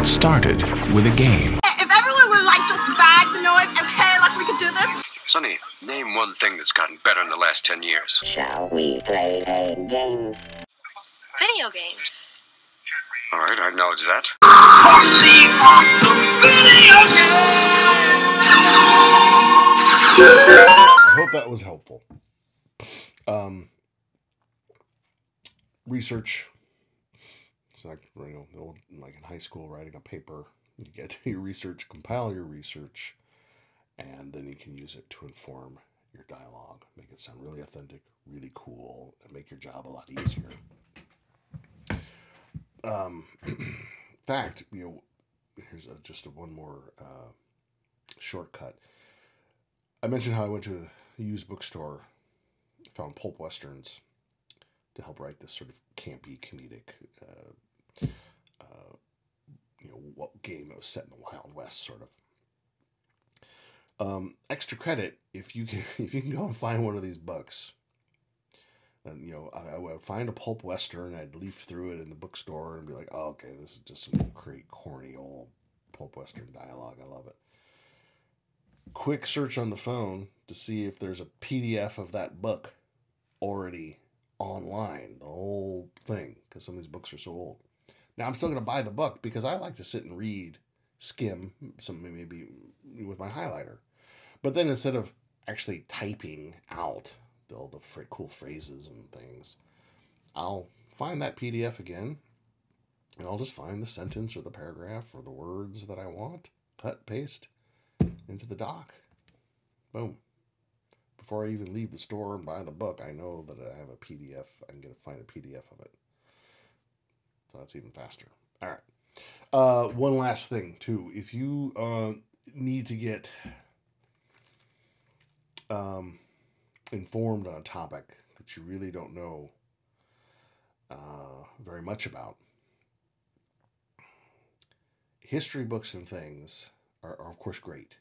It started with a game. If everyone would like just bag the noise, okay, like we could do this. Sonny, name one thing that's gotten better in the last 10 years. Shall we play a game? Video games. All right, I acknowledge that. Totally awesome video game! I hope that was helpful. Research. It's like, like in high school, writing a paper. You get your research, compile your research, and then you can use it to inform your dialogue. Make it sound really authentic, really cool, and make your job a lot easier. In fact, here's just one more shortcut. I mentioned how I went to a used bookstore, found pulp westerns to help write this sort of campy, comedic, what game it was set in the Wild West, sort of. Extra credit if you can go and find one of these books. And I would find a pulp western, I'd leaf through it in the bookstore and be like, oh, okay, this is just some great, corny old pulp western dialogue. I love it. Quick search on the phone to see if there's a PDF of that book already online, the whole thing, because some of these books are so old. Now, I'm still going to buy the book because I like to sit and read, skim, some maybe with my highlighter. But then instead of actually typing out all the cool phrases and things, I'll find that PDF again, and I'll just find the sentence or the paragraph or the words that I want, cut, paste into the doc. Boom. Before I even leave the store and buy the book, I know that I have a PDF. I can find a PDF of it. So that's even faster. All right. One last thing, too. If you need to get informed on a topic that you really don't know very much about, history books and things are of course great.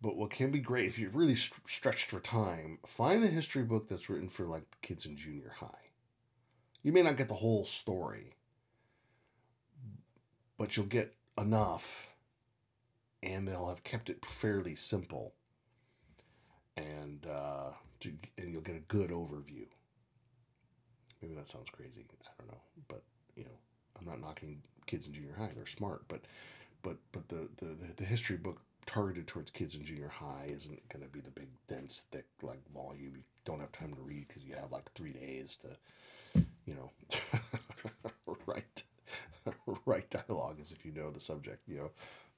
But what can be great, if you're really stretched for time, find a history book that's written for like kids in junior high. You may not get the whole story, but you'll get enough, and they'll have kept it fairly simple, and you'll get a good overview. Maybe that sounds crazy. I don't know, but I'm not knocking kids in junior high. They're smart, but the history book targeted towards kids in junior high isn't going to be the big, dense, thick, like volume you don't have time to read because you have like 3 days to, write dialogue as if you know the subject.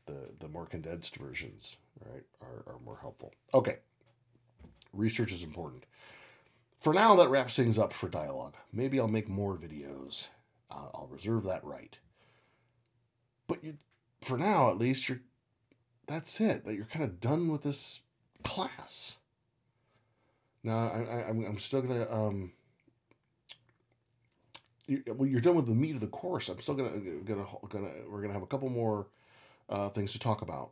The more condensed versions, right, are more helpful. Okay, research is important. For now, that wraps things up for dialogue. Maybe I'll make more videos. I'll reserve that right. But for now, at least, that's it. That you're kind of done with this class. Now, I'm still gonna you're done with the meat of the course. I'm still we're gonna have a couple more things to talk about,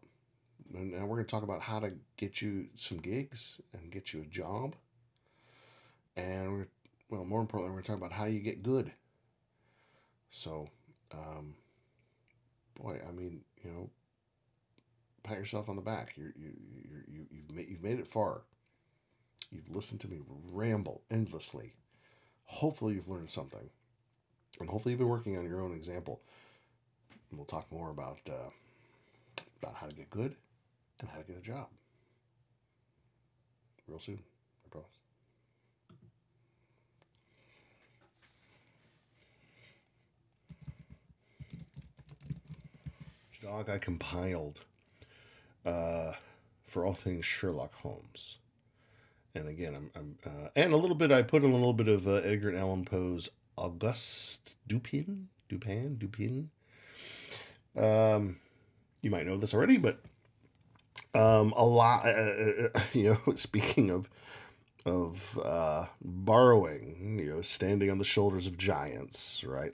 and we're gonna talk about how to get you some gigs and get you a job, and more importantly, we're gonna talk about how you get good. So, boy, I mean, pat yourself on the back. You've made it far. You've listened to me ramble endlessly. Hopefully, you've learned something, and hopefully, you've been working on your own example. And we'll talk more about how to get good and how to get a job real soon. I promise. Dog I compiled for all things Sherlock Holmes, and again, and a little bit. I put in a little bit of Edgar Allan Poe's Auguste Dupin. You might know this already, but a lot. Speaking of borrowing, standing on the shoulders of giants, right?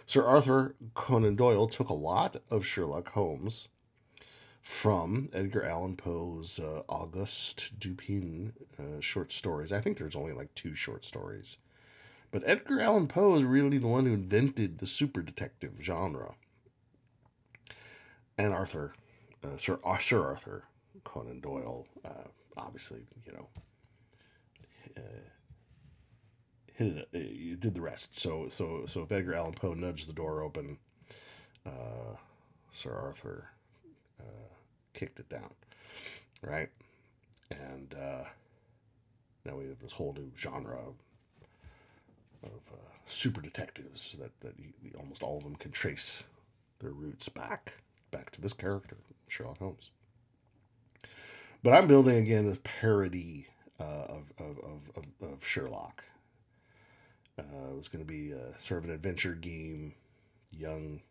Sir Arthur Conan Doyle took a lot of Sherlock Holmes from Edgar Allan Poe's Auguste Dupin short stories. I think there's only like 2 short stories. But Edgar Allan Poe is really the one who invented the super detective genre. and Arthur, Sir Arthur Conan Doyle, obviously, you did the rest. So if Edgar Allan Poe nudged the door open, Sir Arthur kicked it down, right? And now we have this whole new genre of super detectives that almost all of them can trace their roots back to this character, Sherlock Holmes. But I'm building again a parody of Sherlock. It was going to be sort of an adventure game, young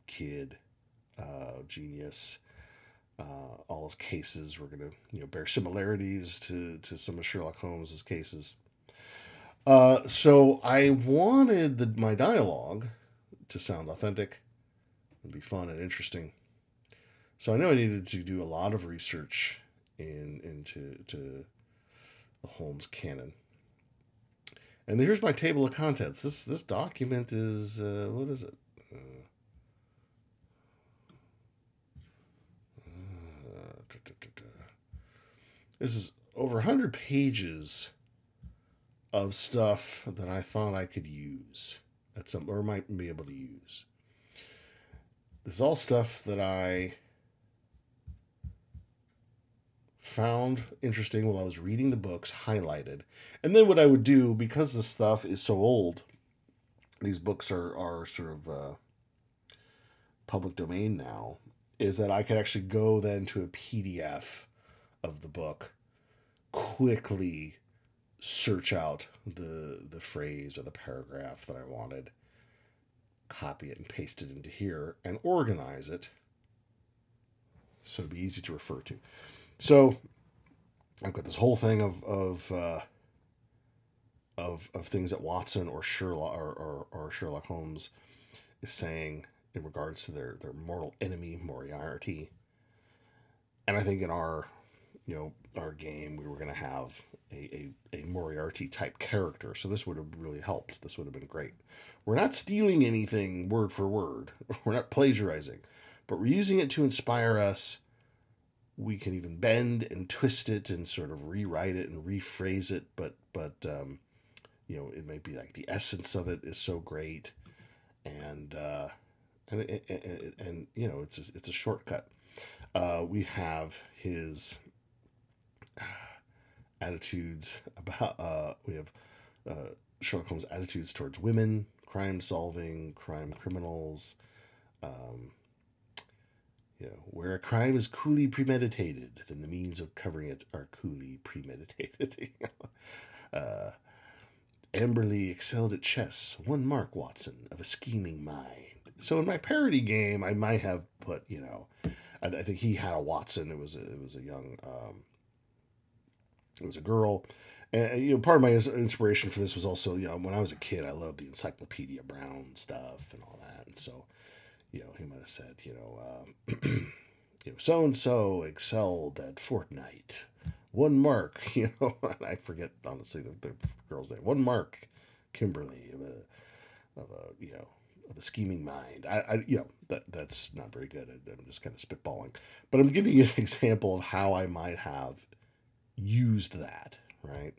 kid, genius. All his cases were going to bear similarities to some of Sherlock Holmes's cases. So I wanted my dialogue to sound authentic and be fun and interesting. So I know I needed to do a lot of research into the Holmes canon. And here's my table of contents. This document is what is it? This is over 100 pages of stuff that I thought I could use at some, or might be able to use. This is all stuff that I found interesting while I was reading the books, highlighted. And then what I would do, because the stuff is so old, these books are sort of public domain now, is that I could actually go then to a PDF of the book, quickly search out the phrase or the paragraph that I wanted, copy it and paste it into here, and organize it so it'd be easy to refer to. So I've got this whole thing of things that Watson or Sherlock or Sherlock Holmes is saying in regards to their mortal enemy Moriarty. And I think in our game, we were going to have a Moriarty type character. So this would have really helped. This would have been great. We're not stealing anything word for word. We're not plagiarizing, but we're using it to inspire us. We can even bend and twist it and sort of rewrite it and rephrase it. But it may be like the essence of it is so great. And it's a shortcut. We have his attitudes about, we have Sherlock Holmes' attitudes towards women, crime solving, crime criminals, where a crime is coolly premeditated, then the means of covering it are coolly premeditated. Amberley excelled at chess. 1 mark, Watson, of a scheming mind. So in my parody game, I might have put, I think he had a Watson. It was a young, it was a girl. And, part of my inspiration for this was also, when I was a kid, I loved the Encyclopedia Brown stuff and all that. And so, he might have said, so-and-so excelled at Fortnite. 1 mark, and I forget, honestly, the girl's name. 1 mark, Kimberly, of a scheming mind. That's not very good. I'm just kind of spitballing. But I'm giving you an example of how I might have used that, right?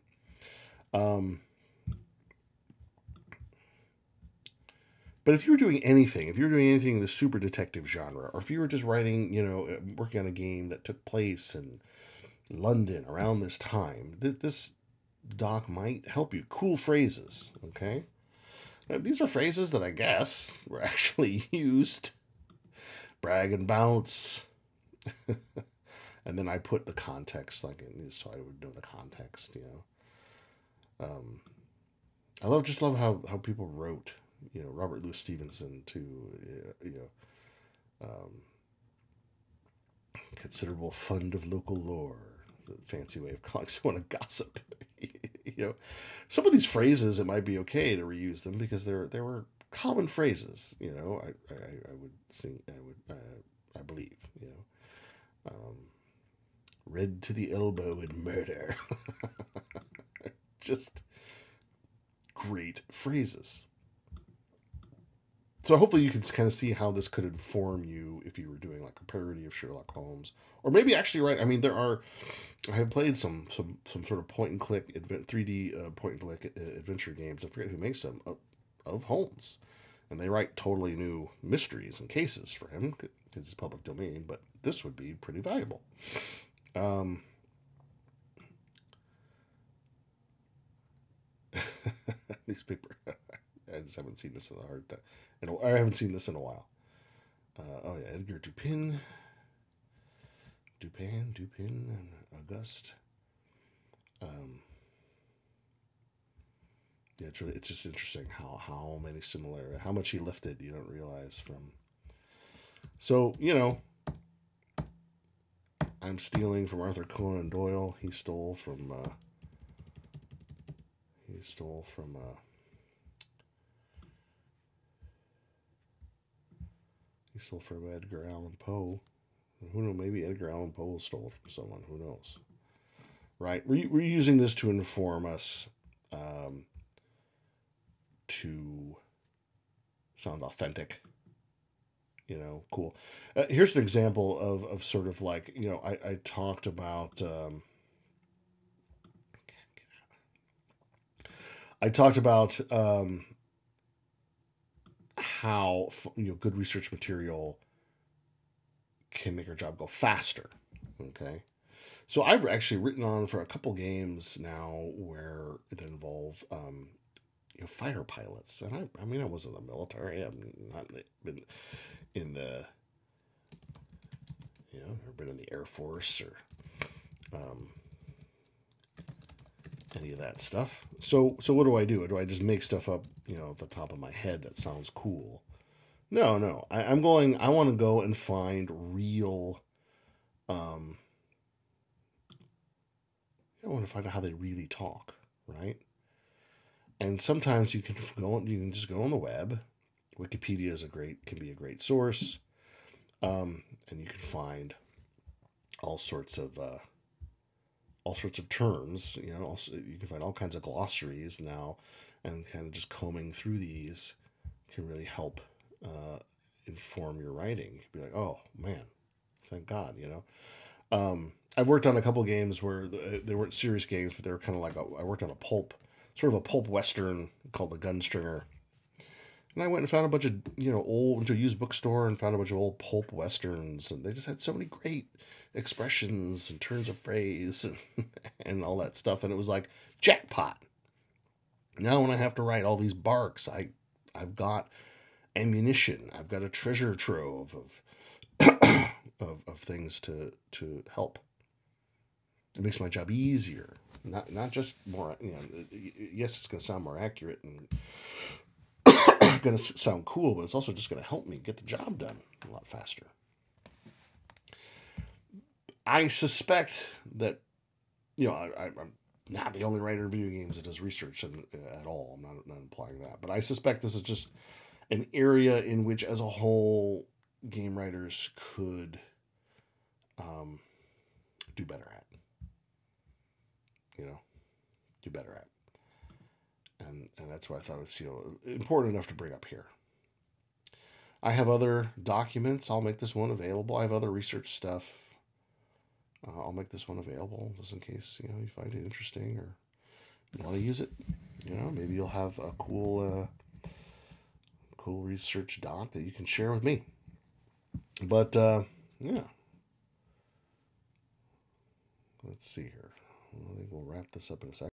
But if you were doing anything in the super detective genre, or if you were just writing, working on a game that took place in London around this time, this doc might help you. Cool phrases, okay? Now, these are phrases that I guess were actually used. Brag and bounce. And then I put the context, so I would know the context, I love how people wrote, Robert Louis Stevenson to, considerable fund of local lore, the fancy way of calling someone a gossip. Some of these phrases, it might be okay to reuse them because there were common phrases. I would sing. I believe. Red to the elbow in murder. Just great phrases. So hopefully you can kind of see how this could inform you if you were doing like a parody of Sherlock Holmes, or maybe actually I mean, I have played some sort of point and click 3D point and click adventure games. I forget who makes them of Holmes, and they write totally new mysteries and cases for him because it's public domain. But this would be pretty valuable. Newspaper. I just haven't seen this in a hard time. I haven't seen this in a while. Oh yeah, Edgar Dupin, and Auguste. Yeah, it's just interesting how much he lifted. You don't realize from. So I'm stealing from Arthur Conan Doyle. He stole from. He stole from Edgar Allan Poe. Who knows? Maybe Edgar Allan Poe stole from someone. Who knows? Right? We're using this to inform us to sound authentic. Cool. Here's an example of sort of like, I talked about. How good research material can make our job go faster. Okay, so I've actually written on for a couple games now where it involve fighter pilots, and I mean I was in the military. I've not been in the never been in the Air Force or any of that stuff. So what do? Do I just make stuff up, at the top of my head that sounds cool? No. I want to go and find real. I want to find out how they really talk, right? And sometimes you can just go on the web. Wikipedia can be a great source, and you can find all sorts of terms. Also you can find all kinds of glossaries now, and kind of just combing through these can really help inform your writing. You'd be like, oh man, thank God, I've worked on a couple games where they weren't serious games, but they were kind of like I worked on a pulp western called The Gunstringer, and I went and found a bunch of went to a used bookstore and found a bunch of old pulp westerns, and they just had so many great expressions and turns of phrase and all that stuff, and it was like jackpot. Now when I have to write all these barks, I've got ammunition. I've got a treasure trove of things to help. It makes my job easier, not just more. Yes, it's going to sound more accurate and going to sound cool, but it's also just going to help me get the job done a lot faster. I suspect that I'm not the only writer in video games that does research at all. I'm not implying that, but I suspect this is just an area in which, as a whole, game writers could do better at. Do better at. And that's why I thought it's important enough to bring up here. I have other documents. I'll make this one available. I have other research stuff. I'll make this one available just in case you find it interesting or you want to use it. Maybe you'll have a cool research doc that you can share with me. But yeah, let's see here. I think we'll wrap this up in a second.